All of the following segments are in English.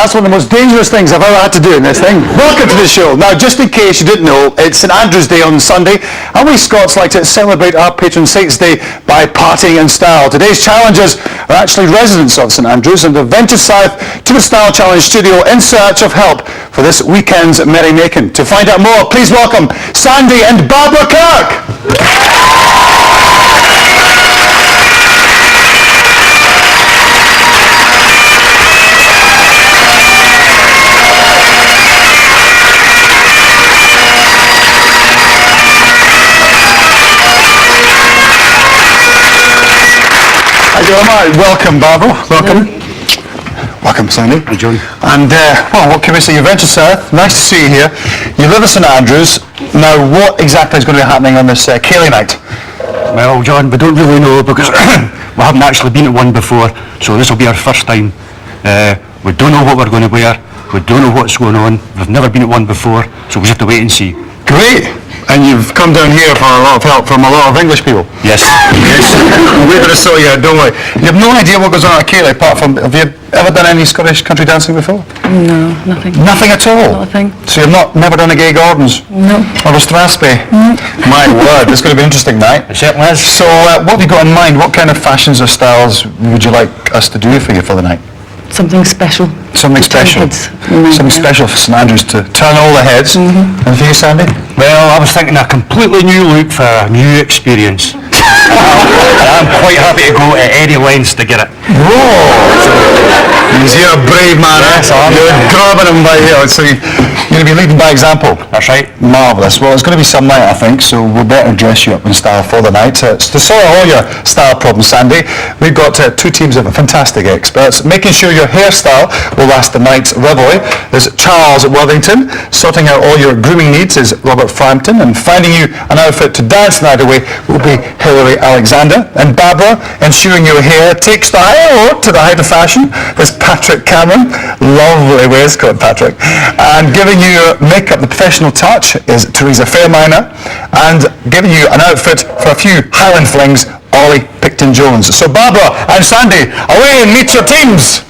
That's one of the most dangerous things I've ever had to do in this thing. Welcome to the show. Now, just in case you didn't know, it's St Andrew's Day on Sunday, and we Scots like to celebrate our patron saint's day by partying in style. Today's challengers are actually residents of St Andrews and have ventured south to the Style Challenge studio in search of help for this weekend's merrymaking. To find out more, please welcome Sandy and Barbara Kirk. Welcome, Barbara. Welcome. Welcome, Sandy. Hi, John. And, well, what can we say? You ventured south. Nice to see you here. You live in St Andrews. Now, what exactly is going to be happening on this Ceilidh night? Well, John, we don't really know because we haven't actually been at one before, so this will be our first time. We don't know what we're going to wear. We don't know what's going on. We've never been at one before, so we just have to wait and see. Great. And you've come down here for a lot of help from a lot of English people. Yes. Yes. We're going to sort you out, don't we? You have no idea what goes on at Ceilidh apart from, have you ever done any Scottish country dancing before? No, nothing. Nothing at all? Not a thing. So you've never done a Gay Gordons? No. Or a Strathspey? No. My word, it's going to be an interesting night. It certainly is. So what have you got in mind? What kind of fashions or styles would you like us to do for you for the night? Something special. Something special. Something special for St Andrews to turn all the heads. And for you, Sandy? Well, I was thinking a completely new look for a new experience. I'm quite happy to go to any lengths to get it. Whoa! You're a brave man. Yes, I am. You're grabbing him by here. So you're going to be leading by example. That's right. Marvellous. Well, it's going to be some night, I think, so we'll better dress you up in style for the night. To solve all your style problems, Sandy, we've got two teams of fantastic experts. Making sure your hairstyle will last the night's revelry is Charles Worthington. Sorting out all your grooming needs is Robert Frampton. And finding you an outfit to dance the night away will be Hilary Alexander. And Barbara, ensuring your hair takes style to the height of fashion, is Patrick Cameron. Lovely waistcoat, Patrick. And giving you makeup, the professional touch, is Teresa Fairminer. And giving you an outfit for a few Highland flings, Ollie Picton-Jones. So Barbara and Sandy, away and meet your teams.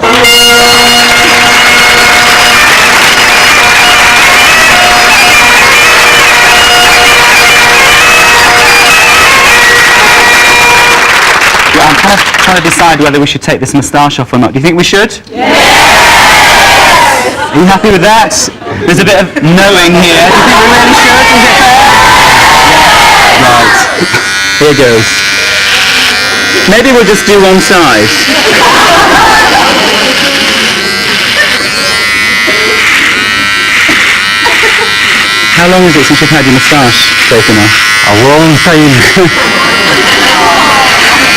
I'm kind of trying to decide whether we should take this moustache off or not. Do you think we should? Yes! Are you happy with that? There's a bit of knowing here. Do you think we really should? Is it fair? Yeah. Right. Here goes. Maybe we'll just do one side. How long is it since you've had your moustache taken off? A long time.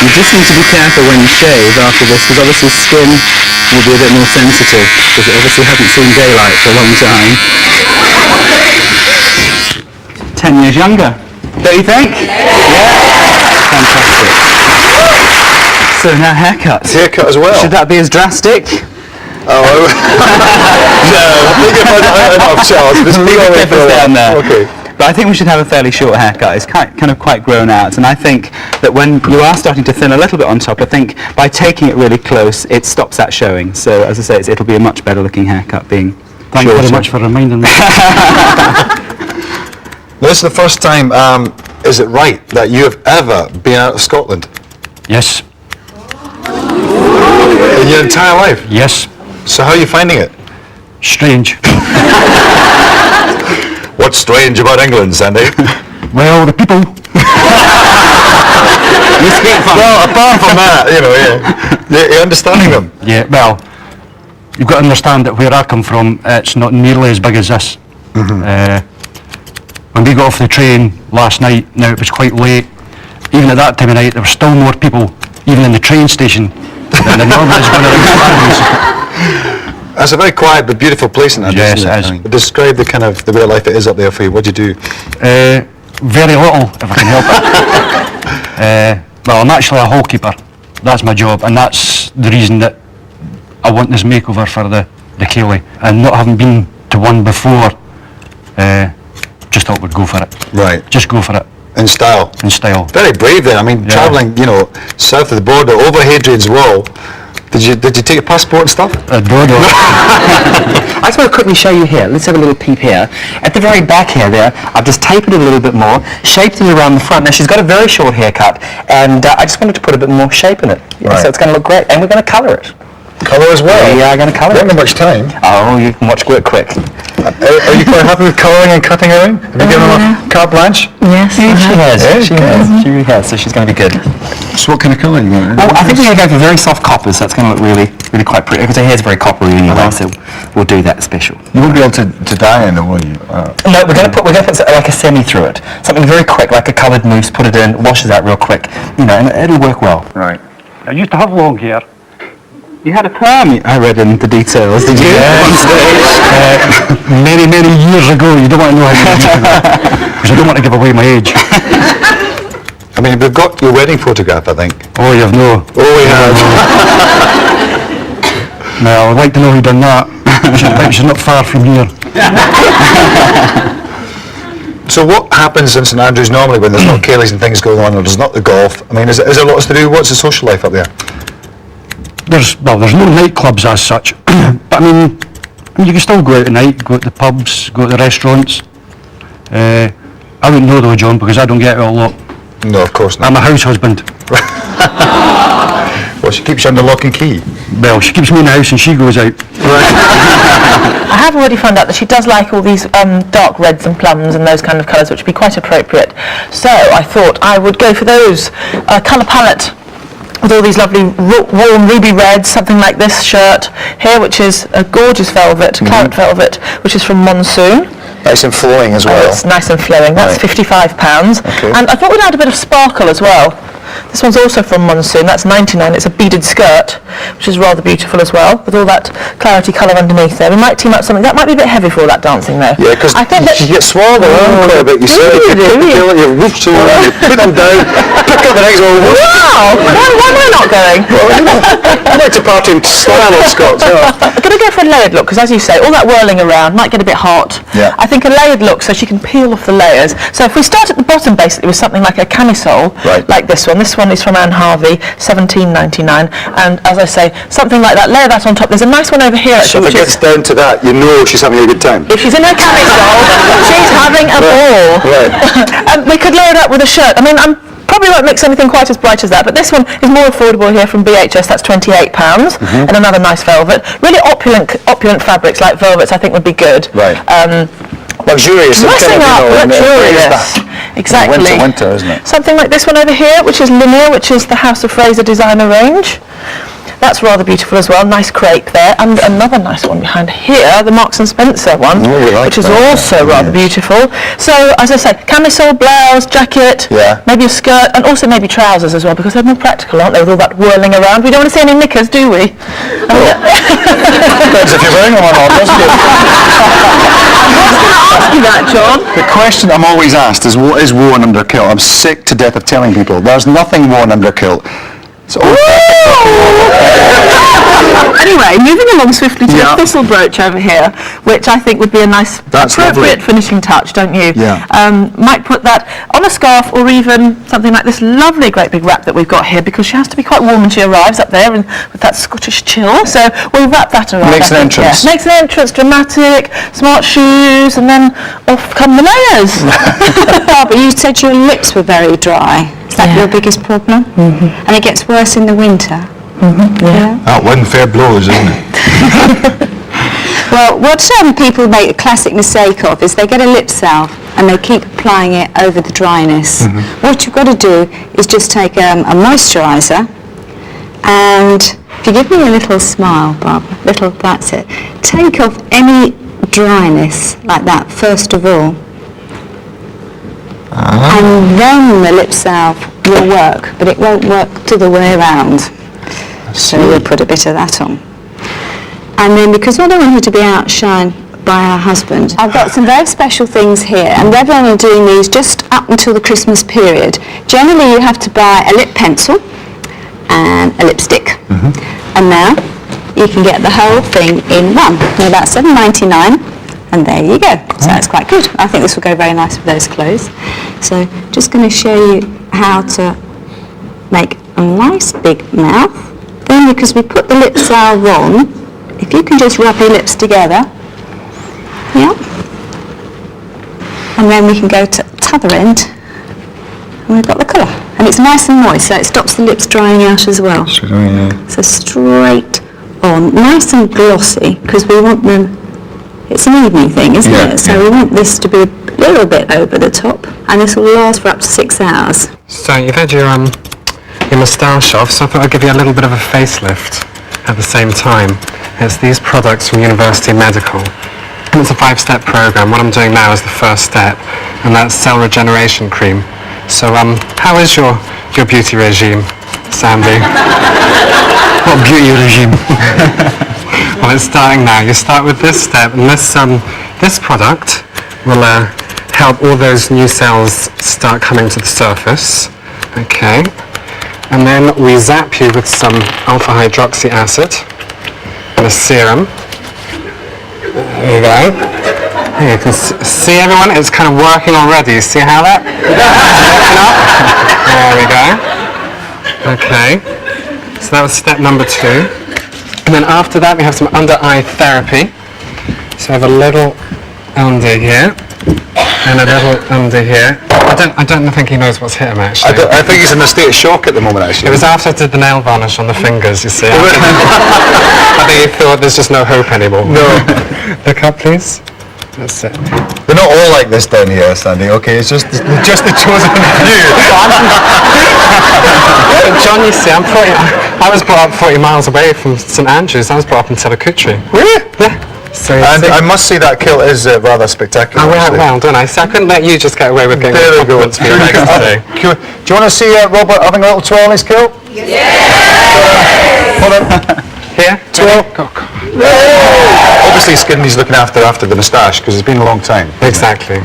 You just need to be careful when you shave after this, because obviously skin will be a bit more sensitive, because it obviously hasn't seen daylight for a long time. 10 years younger, don't you think? Yeah. Fantastic. So now haircuts. Haircut as well. Should that be as drastic? Oh, no. I think if I enough, Charles. Just Leave the clippers down there. Okay. But I think we should have a fairly short haircut. It's kind of quite grown out, and I think that when you are starting to thin a little bit on top, I think by taking it really close, it stops that showing. So as I say, it'll be a much better looking haircut being Thank you very much for reminding me. This is the first time, is it right, that you have ever been out of Scotland? Yes. In your entire life? Yes. So how are you finding it? Strange. What's strange about England, Sandy? Well, the people. You speak from Well, apart from that, you're understanding them. Yeah, well, you've got to understand that where I come from, it's not nearly as big as this. When we got off the train last night, now it was quite late, even at that time of night, there were still more people, even in the train station, than there normally is when around. It's a very quiet but beautiful place in Andrews, Yes, isn't it it? is. I mean, describe the kind of the way of life it is up there for you. What do you do? Very little, if I can help it. Well, I'm actually a hallkeeper. That's my job, and that's the reason that I want this makeover for the Ceilidh. And not having been to one before, just thought we'd go for it. Right. Just go for it. In style. In style. Very brave then. I mean, Yeah. travelling, south of the border, over Hadrian's Wall, Did you take your passport and stuff? Dodo. I just want to quickly show you here. Let's have a little peep here. At the very back here there, I've just tapered it a little bit more, shaped it around the front. Now she's got a very short haircut, and I just wanted to put a bit more shape in it. Right. So it's going to look great, and we're going to colour it. Colour as well? We are going to colour We it. haven't much time. Oh, you can watch work quick. Are you quite happy with colouring and cutting everything? Have you given her a carte blanche? Yes. She has. Yeah, She good. has. She really has. So she's going to be good. So what kind of colour you want? Well, I think we're going to go for very soft copper, so it's going to look really, really quite pretty. Because her hair's very coppery anyway, so we'll do that special. You won't be able to dye in, will you? No, we're going to put like a semi through it. Something very quick, like a coloured mousse. Put it in, washes out real quick. You know, and it'll work well. Right. I used to have long hair. You had a perm, I read in the details, did you? Many, many years ago. You don't want to know how many years ago. Because I don't want to give away my age. I mean, we've got your wedding photograph, I think. Oh, you have no. Oh, we have. Now, I'd like to know who done that. She's not far from here. So what happens in St Andrews normally when there's not Kayleys and things going on, or there's not the golf? I mean, is there lots to do? What's the social life up there? There's no nightclubs as such. But I mean, you can still go out at night, go to the pubs, go to the restaurants. I wouldn't know though, John, because I don't get out a lot. No, of course not. I'm a house husband. Well, she keeps you under lock and key. Well, she keeps me in the house and she goes out. I have already found out that she does like all these dark reds and plums and those kind of colours, which would be quite appropriate. So I thought I would go for those colour palette with all these lovely warm ruby reds, something like this shirt here, which is a gorgeous velvet, claret velvet, which is from Monsoon. Nice and flowing as well. It's nice and flowing. That's Right. £55. Okay. And I thought we'd add a bit of sparkle as well. This one's also from Monsoon. That's £99. It's a beaded skirt, which is rather beautiful as well, with all that clarity colour underneath there. We might team up something. That might be a bit heavy for all that dancing though. Yeah, because I think that you get swallowed around quite a bit. You see, you whoosh to one, you put them down, pick up the next one. Whoosh. Wow! Why am I not going? I like to party in style of Scots. I'm going to go for a layered look because, as you say, all that whirling around might get a bit hot. Yeah. I think a layered look so she can peel off the layers. So if we start at the bottom basically with something like a camisole, Right. like this one. This one is from Anne Harvey, £17.99. And as I say, something like that, layer that on top. There's a nice one over here So actually, if it which gets is, down to that, you know she's having a good time. if she's in her camisole, she's having a ball. Right. We could layer it up with a shirt. I mean, I'm probably won't mix anything quite as bright as that, but this one is more affordable here from BHS. That's £28, and another nice velvet. Really opulent fabrics like velvets, I think would be good. Right. Luxurious. and Dressing kind of, up, luxurious. Exactly. Winter, isn't it? Something like this one over here, which is Linear, which is the House of Fraser designer range. That's rather beautiful as well. Nice crepe there, and another nice one behind here, the Marks and Spencer one, Oh, we like which is that. also rather beautiful. So, as I said, camisole, blouse, jacket, Yeah. maybe a skirt, and also maybe trousers as well, because they're more practical, aren't they, with all that whirling around? We don't want to see any knickers, do we? Depends if you're wearing them or not, doesn't it? Ask you that, John. The question I'm always asked is, what is worn under a kilt? I'm sick to death of telling people there's nothing worn under a kilt. It's all Anyway, moving along swiftly to Yeah. the thistle brooch over here, which I think would be a nice, That's appropriate lovely. finishing touch, don't you? Yeah. Might put that on a scarf or even something like this lovely great big wrap that we've got here, because she has to be quite warm when she arrives up there and with that Scottish chill. So we'll wrap that around. Makes I an think, yeah. entrance. Makes an entrance, dramatic, smart shoes, and then off come the layers. But you said your lips were very dry. Is that Yeah. your biggest problem? Mm-hmm. And it gets worse in the winter. Yeah. That one fair blows, isn't it? Well, what people make a classic mistake of is they get a lip salve and they keep applying it over the dryness. What you've got to do is just take a moisturiser, and if you give me a little smile, Barbara, that's it. Take off any dryness like that first of all. And then the lip salve will work, but it won't work the other way around. So we'll put a bit of that on. And then, because I don't want her to be outshined by her husband, I've got some very special things here, and they're only doing these just up until the Christmas period. Generally you have to buy a lip pencil and a lipstick. And now you can get the whole thing in one. They're about $7.99. And there you go. So that's quite good. I think this will go very nice with those clothes. So just going to show you how to make a nice big mouth. Then, because we put the lip salve on, if you can just rub your lips together, yeah, and then we can go to the other end, and we've got the colour. And it's nice and moist, so it stops the lips drying out as well. So straight on, nice and glossy, because we want them, it's an evening thing, isn't it? So we want this to be a little bit over the top, and this will last for up to 6 hours. So you've had your moustache off, so I thought I'd give you a little bit of a facelift at the same time. It's these products from University Medical. And it's a 5-step program. What I'm doing now is the first step, and that's cell regeneration cream. So how is your beauty regime, Sandy? What beauty regime? Well, it's starting now. You start with this step, and this product will help all those new cells start coming to the surface. Okay. And then we zap you with some alpha hydroxy acid and a serum. There you go. Here you can see everyone, it's kind of working already. See how that? There we go. Okay. So that was step number 2. And then after that we have some under-eye therapy. So I have a little under here and a little under here. I don't think he knows what's hit him actually. I think he's in a state of shock at the moment, actually. It was after I did the nail varnish on the fingers, you see. I think he thought there's just no hope anymore. No. Look up, please. That's it. We're not all like this down here, Sandy, okay? It's just the chosen few. John, you see, I was brought up 40 miles away from St Andrews. I was brought up in Telekutri. Really? Yeah. So And I must say that kilt is rather spectacular. I went actually. well, don't I? So I couldn't let you just get away with getting There we go. compliments for your legs today. Do you want to see Robert having a little twirl in his kilt? Hold on. Here? Twirl. Obviously Skinny's looking after the moustache because it's been a long time. Exactly.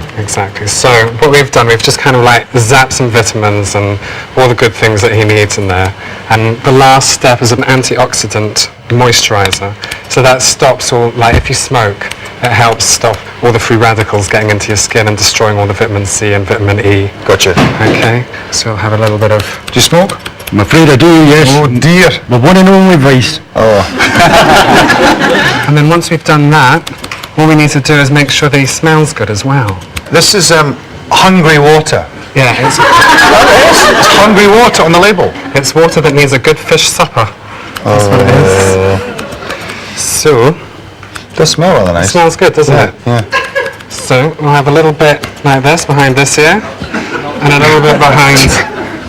So what we've done, we've just kind of like zapped some vitamins and all the good things that he needs in there. And the last step is an antioxidant moisturizer. So that stops all, like if you smoke, it helps stop all the free radicals getting into your skin and destroying all the vitamin C and vitamin E. Gotcha. Okay, so we'll have a little bit of... Do you smoke? I'm afraid I do, yes. Oh dear. My one and only vice. Oh. And then once we've done that, all we need to do is make sure that he smells good as well. This is hungry water. Yeah, It's hungry water on the label. it's water that needs a good fish supper. That's what it is. So, It does smell rather it nice. smells good, doesn't it? Yeah. So we'll have a little bit like this behind this ear, and a little bit behind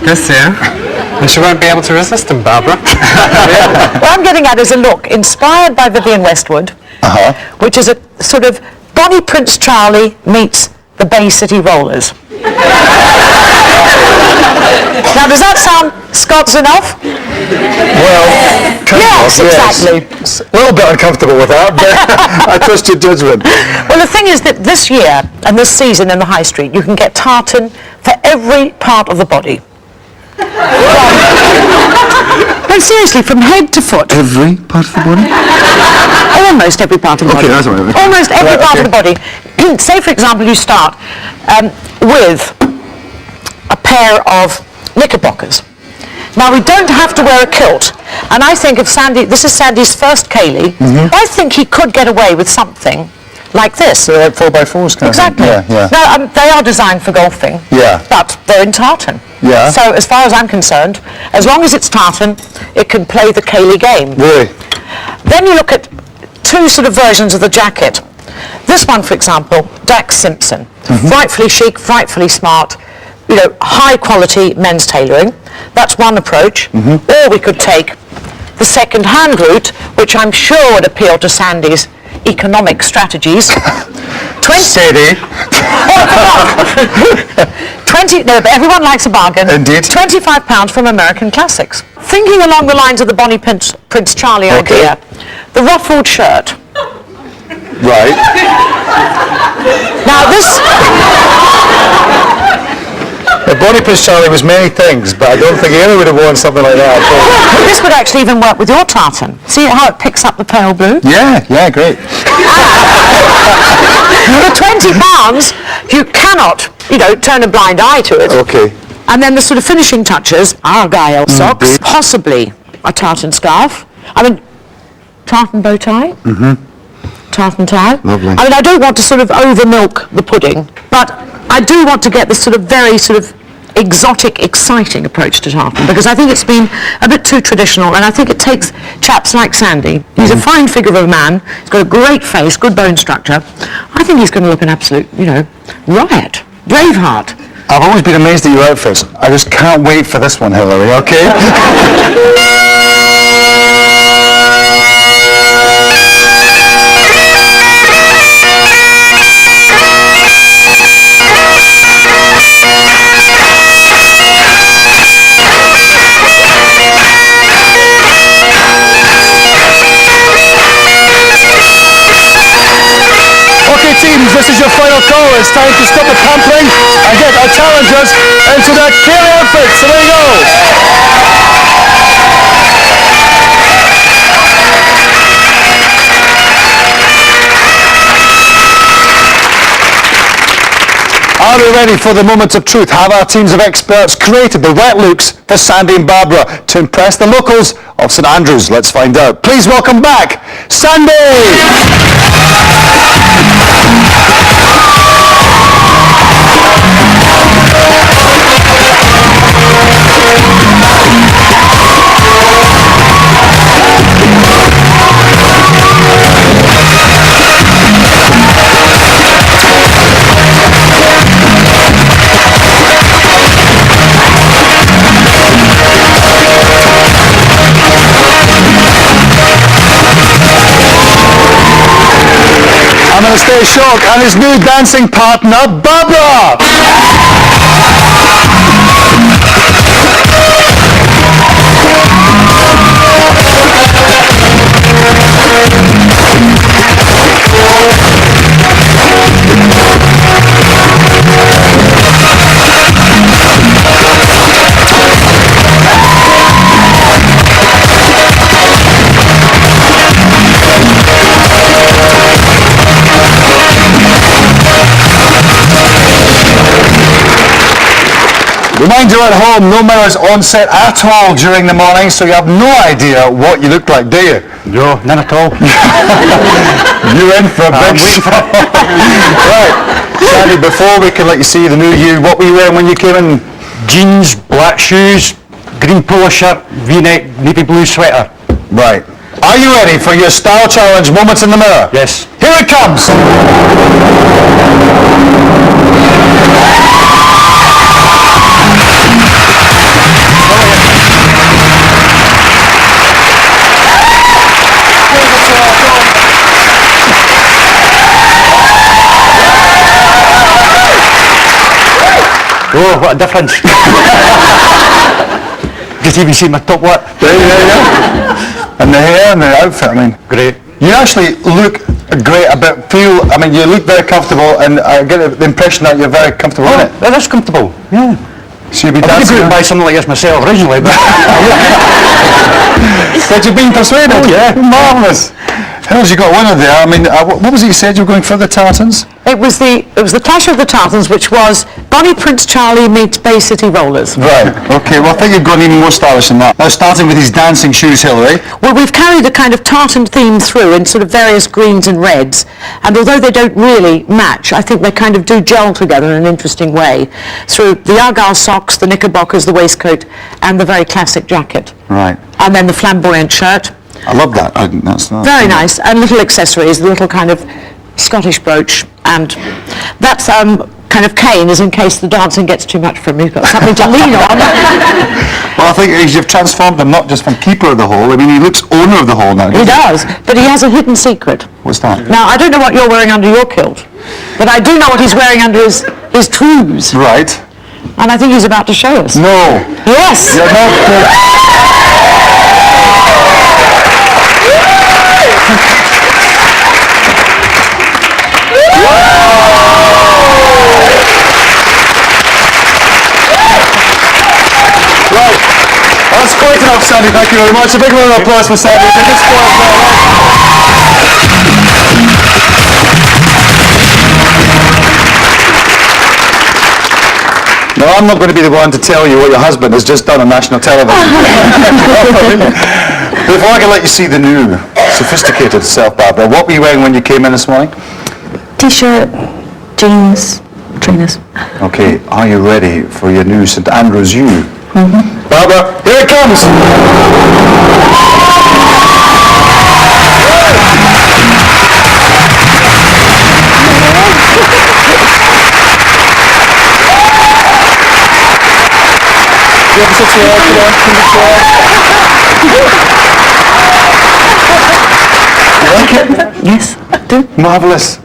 this ear. And she won't be able to resist him, Barbara. What I'm getting at is a look inspired by Vivienne Westwood, which is a sort of Bonnie Prince Charlie meets the Bay City Rollers. Now, does that sound Scots enough? Well, Yes, exactly. A little bit uncomfortable with that, but I trust your judgment. Well, the thing is that this year and this season in the High Street, you can get tartan for every part of the body. No, seriously, from head to foot. Every part of the body? Almost every part of the body. Okay, that's all right. Almost every Right, part okay. of the body. Say, for example, you start with a pair of knickerbockers. Now, we don't have to wear a kilt, and I think if Sandy, this is Sandy's first Kaylee, I think he could get away with something like this. So like 4x4s kind Exactly. of thing? Yeah. No, they are designed for golfing. Yeah. But they're in tartan. Yeah. So as far as I'm concerned, as long as it's tartan, it can play the Kaylee game. Really? Then you look at two sort of versions of the jacket. This one, for example, Dax Simpson. Frightfully chic, frightfully smart, you know, high quality men's tailoring. That's one approach. Or we could take the second-hand route, which I'm sure would appeal to Sandy's economic strategies. Steady. 20, no, but everyone likes a bargain. Indeed. £25 from American Classics. Thinking along the lines of the Bonnie Prince Charlie idea, the ruffled shirt. Right. Now this, Bonnie Prince Charlie was many things, but I don't think he ever would have worn something like that. this would actually even work with your tartan. See how it picks up the pale blue? Yeah, great. For £20, you cannot, you know, turn a blind eye to it. Okay. And then the sort of finishing touches, Argyle socks, possibly a tartan scarf. I mean, tartan bow tie. Tartan tie. Lovely. I mean, I don't want to sort of over milk the pudding, but I do want to get this sort of very sort of exotic, exciting approach to tartan, because I think it's been a bit too traditional, and I think it takes chaps like Sandy. He's a fine figure of a man. He's got a great face, good bone structure. I think he's going to look an absolute, you know, riot. Braveheart. I've always been amazed at your outfits. I just can't wait for this one, Hilary, okay? Okay, teams, this is your final call. It's time to stop the pampering and get our challengers into their Kaylee outfits. So there you go. Are we ready for the moment of truth? Have our teams of experts created the right looks for Sandy and Barbara to impress the locals of St Andrews? Let's find out. Please welcome back, Sandy! I'm going to stay shocked, and his new dancing partner, Barbara! Reminder at home, no mirrors on set at all during the morning, so you have no idea what you look like, do you? No, none at all. You in for a big shock. Right, Sandy, before we can let you see the new you, what were you wearing when you came in? Jeans, black shoes, green polo shirt, V-neck, navy blue sweater. Right. Are you ready for your style challenge moments in the mirror? Yes. Here it comes! Oh, what a difference. Just even see my top lip. There you go. And the hair and the outfit, I mean. Great. You actually look great, you look very comfortable, and I get the impression that you're very comfortable in it. That is comfortable. Yeah. So you'll be I dancing. would buy something like this myself originally, but But you've been persuaded? Oh, yeah. Marvellous. How's you got one of there? I mean, what was it you said you were going for the tartans? It was the Clash of the Tartans, which was Bonnie Prince Charlie meets Bay City Rollers. Right, okay, well I think you've gone even more stylish than that. Now starting with his dancing shoes, Hilary. Well, we've carried a kind of tartan theme through in sort of various greens and reds, and although they don't really match, I think they kind of do gel together in an interesting way through the Argyle socks, the knickerbockers, the waistcoat, and the very classic jacket. Right. And then the flamboyant shirt. I love that. That's Very nice, and little accessories, the little kind of Scottish brooch, and that's kind of cane, is in case the dancing gets too much for me. You've got something to lean on. Well, I think you've transformed him not just from keeper of the hole, I mean, he looks owner of the hole now. He does, but he has a hidden secret. What's that? Now, I don't know what you're wearing under your kilt, but I do know what he's wearing under his trews, Right. and I think he's about to show us. No. Yes! You're not... Right. That's quite enough, Sandy. Thank you very much. A big round of applause for Sandy. It's a good sport as well, right? Now, I'm not going to be the one to tell you what your husband has just done on national television. Before I can let you see the new, sophisticated self, Barbara, what were you wearing when you came in this morning? T-shirt, jeans, trainers. Okay, are you ready for your new St Andrews U? Barbara, here it comes! You have a chair, You like it? Yes, I do. Marvellous.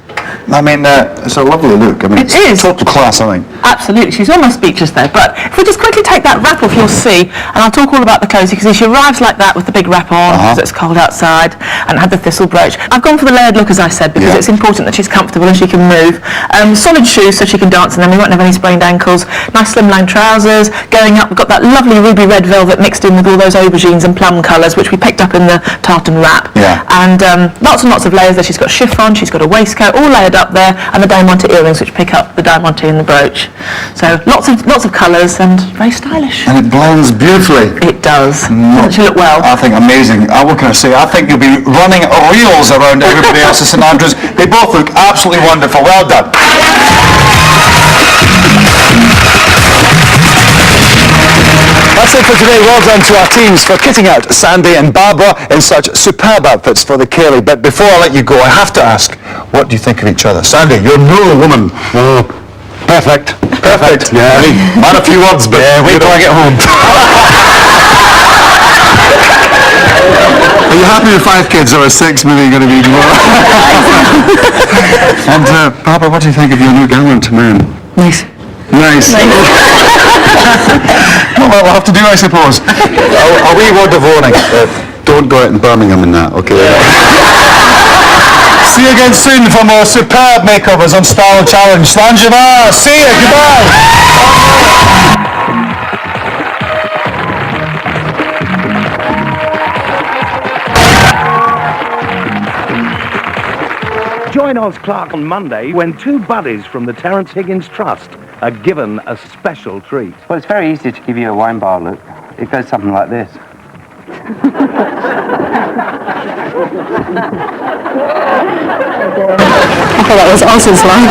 I mean, it's a lovely look. I mean, It it's is. total class, I think. Absolutely, she's almost speechless there. But if we just quickly take that wrap off, you'll see, and I'll talk all about the cosy, because she arrives like that with the big wrap on, because it's cold outside, and had the thistle brooch. I've gone for the layered look, as I said, because it's important that she's comfortable and she can move. Solid shoes so she can dance in them. We won't have any sprained ankles. Nice slimline trousers. Going up, we've got that lovely ruby red velvet mixed in with all those aubergines and plum colours, which we picked up in the tartan wrap. Yeah. And lots and lots of layers there. She's got chiffon, she's got a waistcoat, all layered up there, and the diamante earrings, which pick up the diamante in the brooch. So lots of colours and very stylish. And it blends beautifully. It does. Doesn't she look well? I think amazing. What can I say? I think you'll be running reels around everybody else at St Andrews. They both look absolutely wonderful. Well done. That's it for today. Well done to our teams for kitting out Sandy and Barbara in such superb outfits for the Ceilidh. But before I let you go, I have to ask, what do you think of each other? Sandy, you're no woman. Oh, perfect. Perfect. Yeah. Not a few words, but wait till I get home. Are you happy with 5 kids or 6 maybe going to be more? And Barbara, what do you think of your new gallant man? Nice. Nice. Well, we'll have to do, I suppose. A wee word of warning. Don't go out in Birmingham in that, okay? See you again soon for more superb makeovers on Style Challenge. Slanjava, see you, goodbye. Join Oz Clark on Monday when 2 buddies from the Terence Higgins Trust are given a special treat. Well, it's very easy to give you a wine bar look. It goes something like this. I thought that was Oz's line.